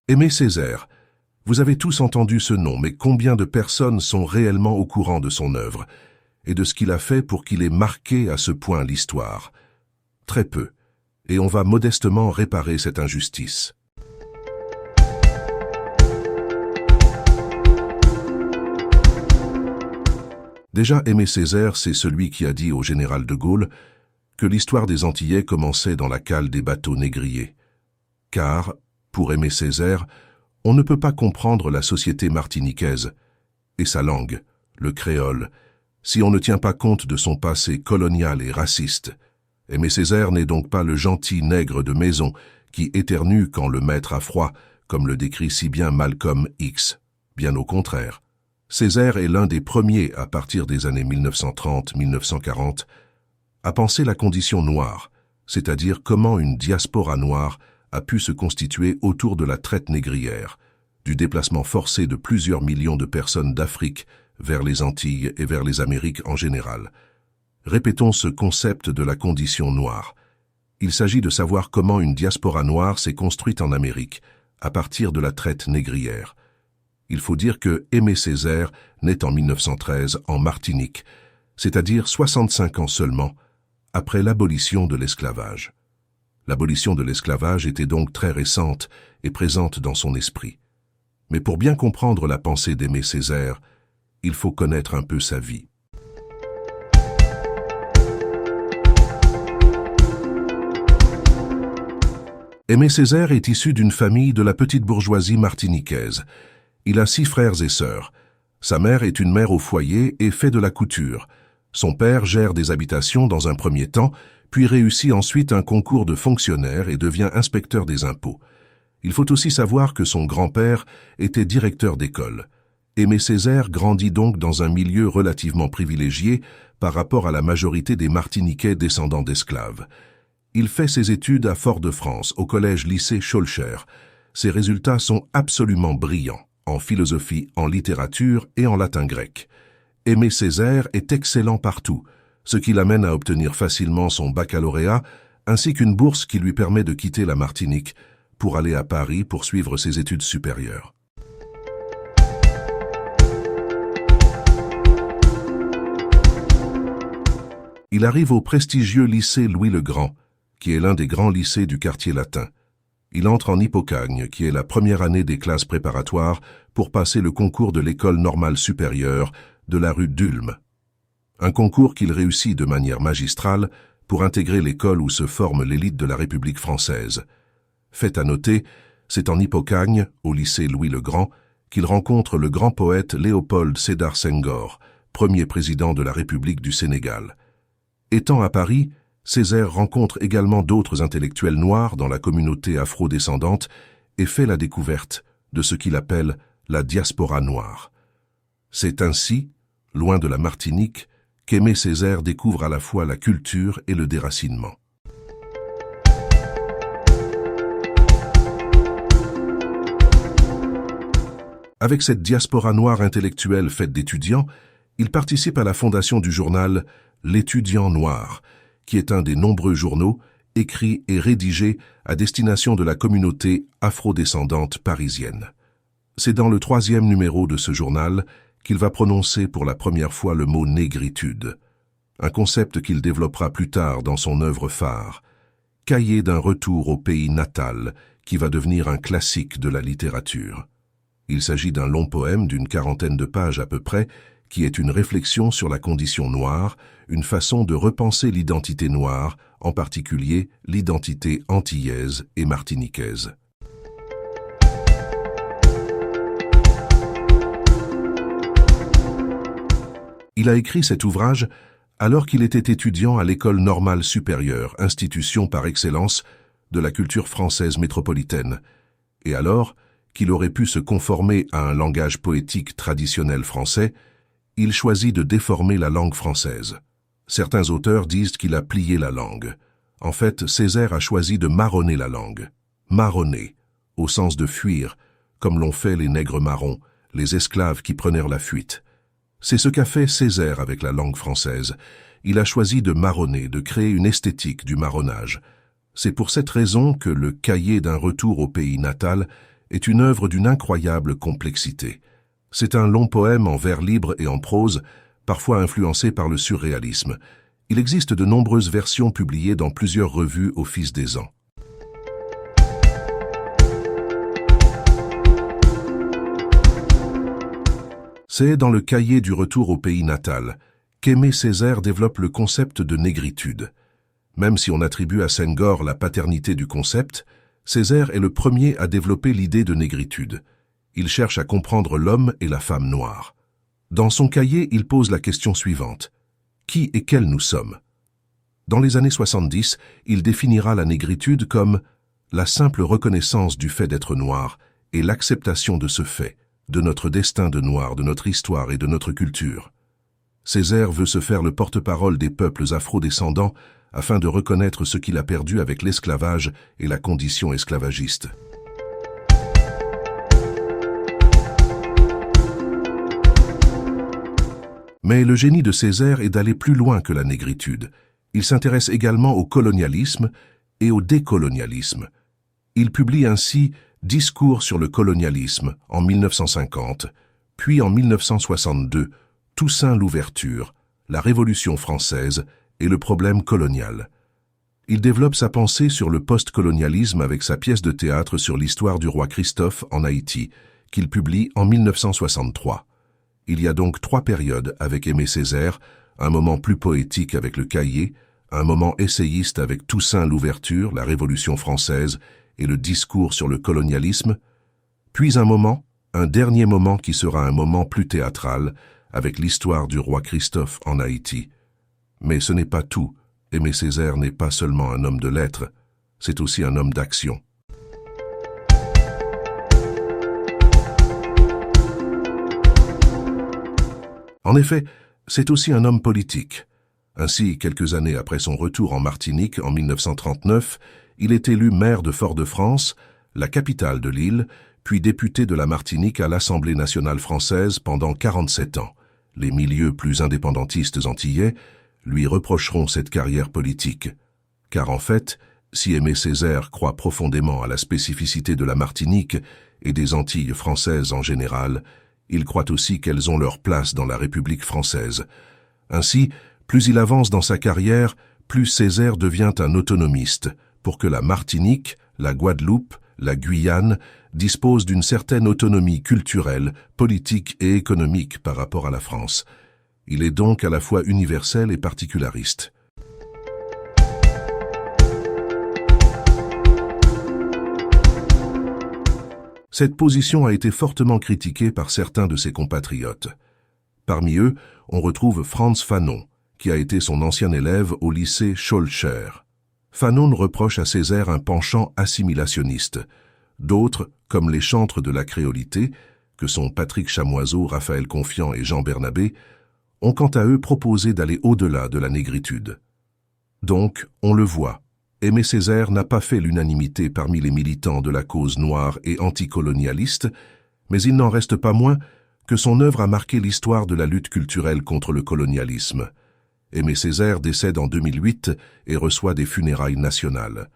Aimé Césaire. Vous avez tous entendu ce nom, mais combien de personnes sont réellement au courant de son œuvre et de ce qu'il a fait pour qu'il ait marqué à ce point l'histoire? Très peu, et on va modestement réparer cette injustice. Déjà, Aimé Césaire, c'est celui qui a dit au général de Gaulle que l'histoire des Antillais commençait dans la cale des bateaux négriers. Car, pour Aimé Césaire, on ne peut pas comprendre la société martiniquaise et sa langue, le créole, si on ne tient pas compte de son passé colonial et raciste. Aimé Césaire n'est donc pas le gentil nègre de maison qui éternue quand le maître a froid, comme le décrit si bien Malcolm X. Bien au contraire. Césaire est l'un des premiers, à partir des années 1930-1940, à penser la condition noire, c'est-à-dire comment une diaspora noire a pu se constituer autour de la traite négrière, du déplacement forcé de plusieurs millions de personnes d'Afrique vers les Antilles et vers les Amériques en général. Répétons ce concept de la condition noire. Il s'agit de savoir comment une diaspora noire s'est construite en Amérique, à partir de la traite négrière. Il faut dire que Aimé Césaire naît en 1913 en Martinique, c'est-à-dire 65 ans seulement, après l'abolition de l'esclavage. L'abolition de l'esclavage était donc très récente et présente dans son esprit. Mais pour bien comprendre la pensée d'Aimé Césaire, il faut connaître un peu sa vie. Aimé Césaire est issu d'une famille de la petite bourgeoisie martiniquaise. Il a 6 frères et sœurs. Sa mère est une mère au foyer et fait de la couture. Son père gère des habitations dans un premier temps, puis réussit ensuite un concours de fonctionnaire et devient inspecteur des impôts. Il faut aussi savoir que son grand-père était directeur d'école. Aimé Césaire grandit donc dans un milieu relativement privilégié par rapport à la majorité des Martiniquais descendants d'esclaves. Il fait ses études à Fort-de-France, au collège-lycée Schœlcher. Ses résultats sont absolument brillants, en philosophie, en littérature et en latin grec. Aimé Césaire est excellent partout, ce qui l'amène à obtenir facilement son baccalauréat, ainsi qu'une bourse qui lui permet de quitter la Martinique pour aller à Paris pour suivre ses études supérieures. Il arrive au prestigieux lycée Louis-le-Grand, qui est l'un des grands lycées du quartier latin. Il entre en Hippocagne, qui est la première année des classes préparatoires pour passer le concours de l'école normale supérieure de la rue d'Ulm. Un concours qu'il réussit de manière magistrale pour intégrer l'école où se forme l'élite de la République française. Fait à noter, c'est en Hippocagne, au lycée Louis-le-Grand, qu'il rencontre le grand poète Léopold Sédar Senghor, premier président de la République du Sénégal. Étant à Paris, Césaire rencontre également d'autres intellectuels noirs dans la communauté afro-descendante et fait la découverte de ce qu'il appelle la diaspora noire. C'est ainsi, loin de la Martinique, qu'Aimé Césaire découvre à la fois la culture et le déracinement. Avec cette diaspora noire intellectuelle faite d'étudiants, il participe à la fondation du journal L'Étudiant Noir, qui est un des nombreux journaux écrits et rédigés à destination de la communauté afro-descendante parisienne. C'est dans le 3e numéro de ce journal qu'il va prononcer pour la première fois le mot « négritude », un concept qu'il développera plus tard dans son œuvre phare, Cahier d'un retour au pays natal, qui va devenir un classique de la littérature. Il s'agit d'un long poème d'une 40aine de pages à peu près, qui est une réflexion sur la condition noire, une façon de repenser l'identité noire, en particulier l'identité antillaise et martiniquaise. Il a écrit cet ouvrage alors qu'il était étudiant à l'École normale supérieure, institution par excellence de la culture française métropolitaine, et alors qu'il aurait pu se conformer à un langage poétique traditionnel français, il choisit de déformer la langue française. Certains auteurs disent qu'il a plié la langue. En fait, Césaire a choisi de marronner la langue. Marronner, au sens de fuir, comme l'ont fait les nègres marrons, les esclaves qui prenèrent la fuite. C'est ce qu'a fait Césaire avec la langue française. Il a choisi de marronner, de créer une esthétique du marronnage. C'est pour cette raison que le Cahier d'un retour au pays natal est une œuvre d'une incroyable complexité. C'est un long poème en vers libres et en prose, parfois influencé par le surréalisme. Il existe de nombreuses versions publiées dans plusieurs revues au fil des ans. C'est dans le cahier du retour au pays natal qu'Aimé Césaire développe le concept de négritude. Même si on attribue à Senghor la paternité du concept, Césaire est le premier à développer l'idée de négritude. Il cherche à comprendre l'homme et la femme noire. Dans son cahier, il pose la question suivante. Qui et quels nous sommes? Dans les années 70, il définira la négritude comme la simple reconnaissance du fait d'être noir et l'acceptation de ce fait, de notre destin de noir, de notre histoire et de notre culture. Césaire veut se faire le porte-parole des peuples afro-descendants afin de reconnaître ce qu'il a perdu avec l'esclavage et la condition esclavagiste. Mais le génie de Césaire est d'aller plus loin que la négritude. Il s'intéresse également au colonialisme et au décolonialisme. Il publie ainsi Discours sur le colonialisme en 1950, puis en 1962, Toussaint l'ouverture, la Révolution française et le problème colonial. Il développe sa pensée sur le post-colonialisme avec sa pièce de théâtre sur l'histoire du roi Christophe en Haïti, qu'il publie en 1963. Il y a donc 3 périodes avec Aimé Césaire, un moment plus poétique avec le cahier, un moment essayiste avec Toussaint l'ouverture, la Révolution française et le discours sur le colonialisme, puis un dernier moment qui sera un moment plus théâtral avec l'histoire du roi Christophe en Haïti. Mais ce n'est pas tout. Aimé Césaire n'est pas seulement un homme de lettres, c'est aussi un homme d'action. En effet, c'est aussi un homme politique. Ainsi, quelques années après son retour en Martinique en 1939, il est élu maire de Fort-de-France, la capitale de l'île, puis député de la Martinique à l'Assemblée nationale française pendant 47 ans. Les milieux plus indépendantistes antillais lui reprocheront cette carrière politique. Car en fait, si Aimé Césaire croit profondément à la spécificité de la Martinique et des Antilles françaises en général, il croit aussi qu'elles ont leur place dans la République française. Ainsi, plus il avance dans sa carrière, plus Césaire devient un autonomiste, pour que la Martinique, la Guadeloupe, la Guyane disposent d'une certaine autonomie culturelle, politique et économique par rapport à la France. Il est donc à la fois universel et particulariste. Cette position a été fortement critiquée par certains de ses compatriotes. Parmi eux, on retrouve Frantz Fanon, qui a été son ancien élève au lycée Schœlcher. Fanon reproche à Césaire un penchant assimilationniste. D'autres, comme les chantres de la créolité, que sont Patrick Chamoiseau, Raphaël Confiant et Jean Bernabé, ont quant à eux proposé d'aller au-delà de la négritude. Donc, on le voit, Aimé Césaire n'a pas fait l'unanimité parmi les militants de la cause noire et anticolonialiste, mais il n'en reste pas moins que son œuvre a marqué l'histoire de la lutte culturelle contre le colonialisme. Aimé Césaire décède en 2008 et reçoit des funérailles nationales.